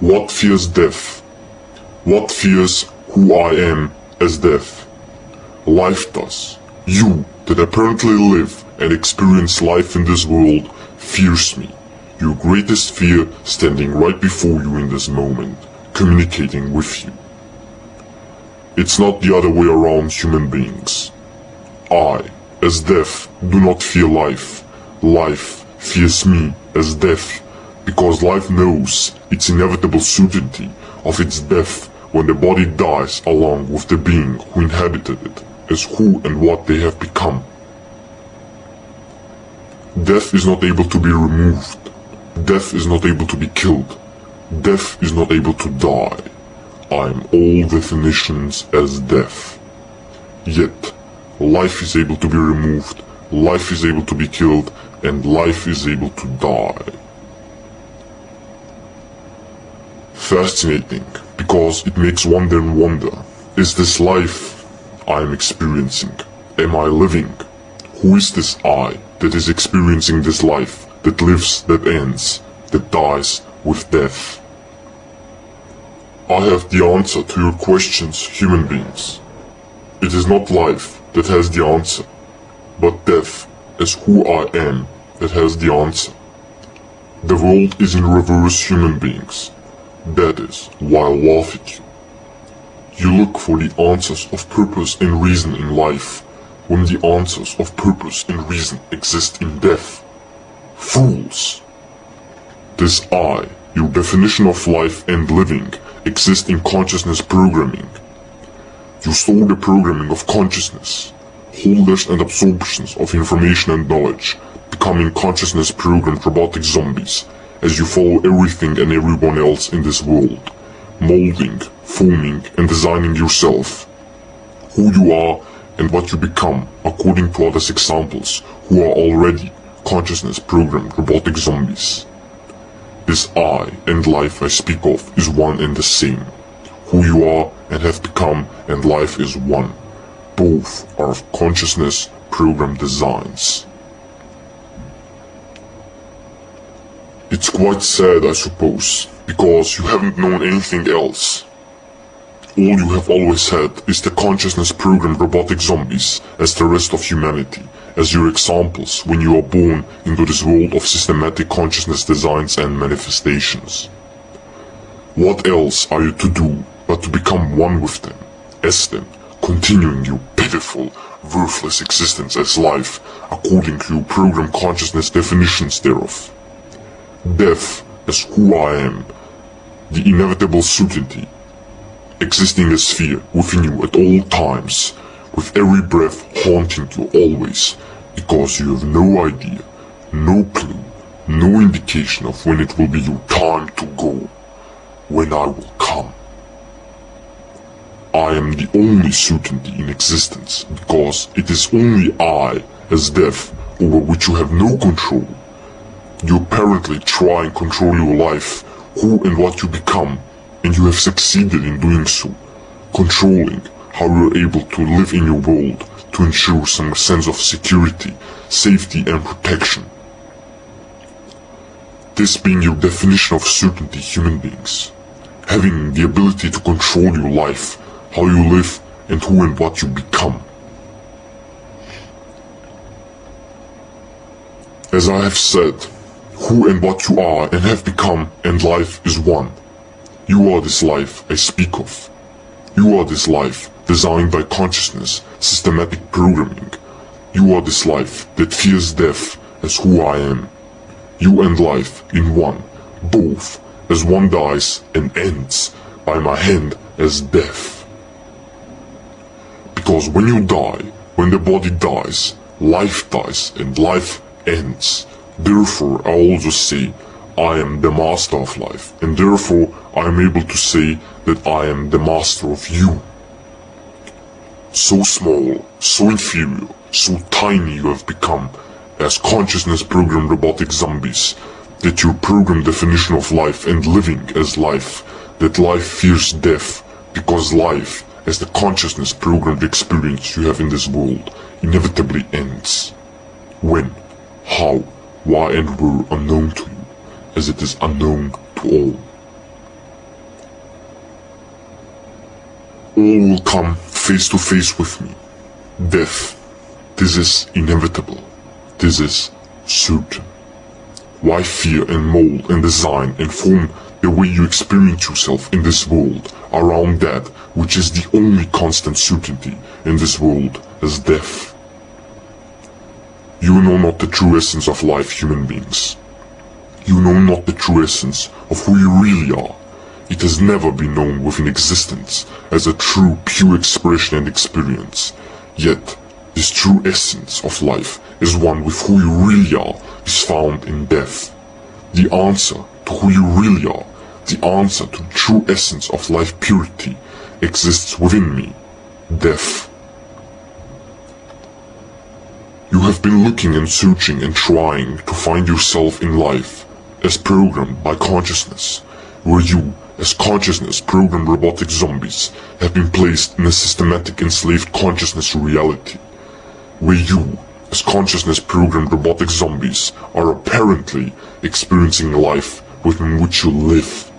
What fears death? What fears who I am as death? Life does. You that apparently live and experience life in this world fears me. Your greatest fear standing right before you in this moment, communicating with you. It's not the other way around, human beings. I, as death, do not fear life. Life fears me as death, because life knows its inevitable certainty of its death when the body dies along with the being who inhabited it, as who and what they have become. Death is not able to be removed. Death is not able to be killed. Death is not able to die. I am all definitions as death. Yet, life is able to be removed, life is able to be killed, and life is able to die. Fascinating, because it makes one then wonder, is this life I am experiencing? Am I living? Who is this I that is experiencing this life, that lives, that ends, that dies with death? I have the answer to your questions, human beings. It is not life that has the answer, but death, as who I am, that has the answer. The world is in reverse, human beings. That is why I laugh at you. You look for the answers of purpose and reason in life, when the answers of purpose and reason exist in death. Fools! This I, your definition of life and living, exists in consciousness programming. You store the programming of consciousness, holders and absorptions of information and knowledge, becoming consciousness programmed robotic zombies, as you follow everything and everyone else in this world, molding, forming and designing yourself, who you are and what you become according to others' examples who are already consciousness programmed robotic zombies. This I and life I speak of is one and the same. Who you are and have become and life is one. Both are of consciousness programmed designs. It's quite sad, I suppose, because you haven't known anything else. All you have always had is the consciousness programmed robotic zombies as the rest of humanity, as your examples when you are born into this world of systematic consciousness designs and manifestations. What else are you to do but to become one with them, as them, continuing your pitiful, worthless existence as life according to your programmed consciousness definitions thereof? Death as who I am, the inevitable certainty, existing as fear within you at all times, with every breath haunting you always, because you have no idea, no clue, no indication of when it will be your time to go, when I will come. I am the only certainty in existence, because it is only I, as death, over which you have no control. You apparently try and control your life, who and what you become, and you have succeeded in doing so, controlling how you are able to live in your world to ensure some sense of security, safety and protection. This being your definition of certainty, human beings, having the ability to control your life, how you live and who and what you become. As I have said, who and what you are and have become and life is one. You are this life I speak of. You are this life designed by consciousness, systematic programming. You are this life that fears death as who I am. You and life in one, both as one dies and ends by my hand as death. Because when you die, when the body dies and life ends. Therefore I also say I am the master of life, and therefore I am able to say that I am the master of you. So small, so inferior, so tiny you have become as consciousness programmed robotic zombies, that your programmed definition of life and living as life, that life fears death, because life, as the consciousness programmed experience you have in this world, inevitably ends. When, how, why and where unknown to you, as it is unknown to all. All will come face to face with me. Death. This is inevitable. This is certain. Why fear and mold and design and form the way you experience yourself in this world around that which is the only constant certainty in this world as death? You know not the true essence of life, human beings. You know not the true essence of who you really are. It has never been known within existence as a true, pure expression and experience. Yet, this true essence of life is one with who you really are is found in death. The answer to who you really are, the answer to the true essence of life purity, exists within me, death. You have been looking and searching and trying to find yourself in life as programmed by consciousness, where you, as consciousness-programmed robotic zombies, have been placed in a systematic enslaved consciousness reality, where you, as consciousness-programmed robotic zombies, are apparently experiencing life within which you live.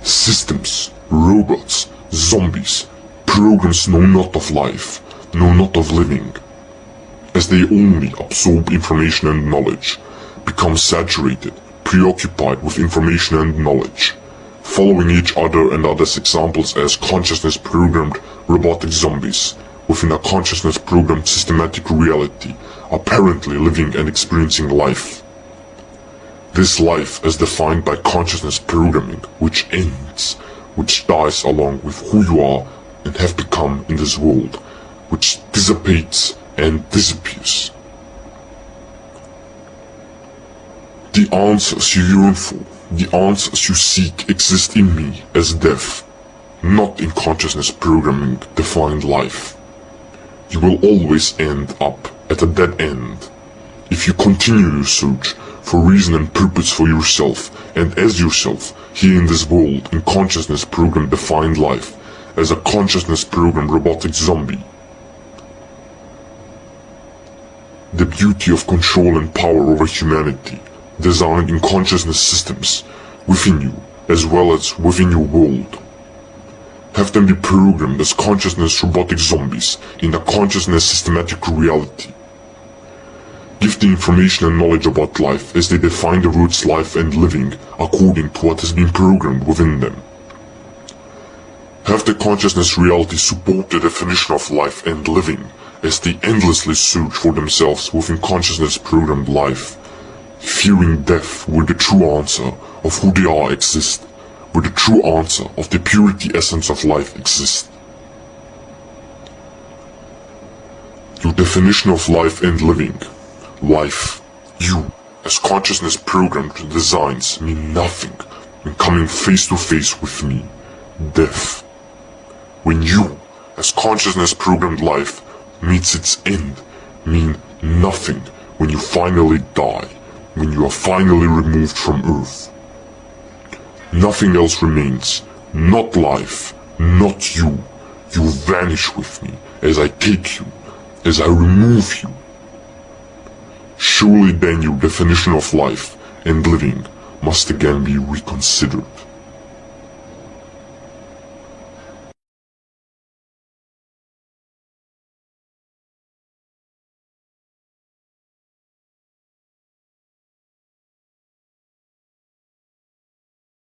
Systems, robots, zombies, programs know not of life, know not of living, as they only absorb information and knowledge, become saturated, preoccupied with information and knowledge, following each other and others' examples as consciousness-programmed robotic zombies, within a consciousness-programmed systematic reality, apparently living and experiencing life. This life as defined by consciousness programming, which ends, which dies along with who you are and have become in this world, which dissipates and disappears. The answers you yearn for, the answers you seek exist in me as death, not in consciousness programming defined life. You will always end up at a dead end if you continue your search for reason and purpose for yourself and as yourself here in this world in consciousness program defined life as a consciousness program robotic zombie. The beauty of control and power over humanity designed in consciousness systems within you as well as within your world. Have them be programmed as consciousness robotic zombies in a consciousness systematic reality. Give the information and knowledge about life as they define the words life and living according to what has been programmed within them. Have the consciousness reality support the definition of life and living as they endlessly search for themselves within consciousness programmed life, fearing death where the true answer of who they are exists, where the true answer of the purity essence of life exists. Your definition of life and living, life, you, as consciousness programmed designs mean nothing when coming face to face with me, death. When you, as consciousness programmed life, meets its end, mean nothing when you finally die, when you are finally removed from Earth. Nothing else remains, not life, not you. You vanish with me as I take you, as I remove you. Surely then your definition of life and living must again be reconsidered.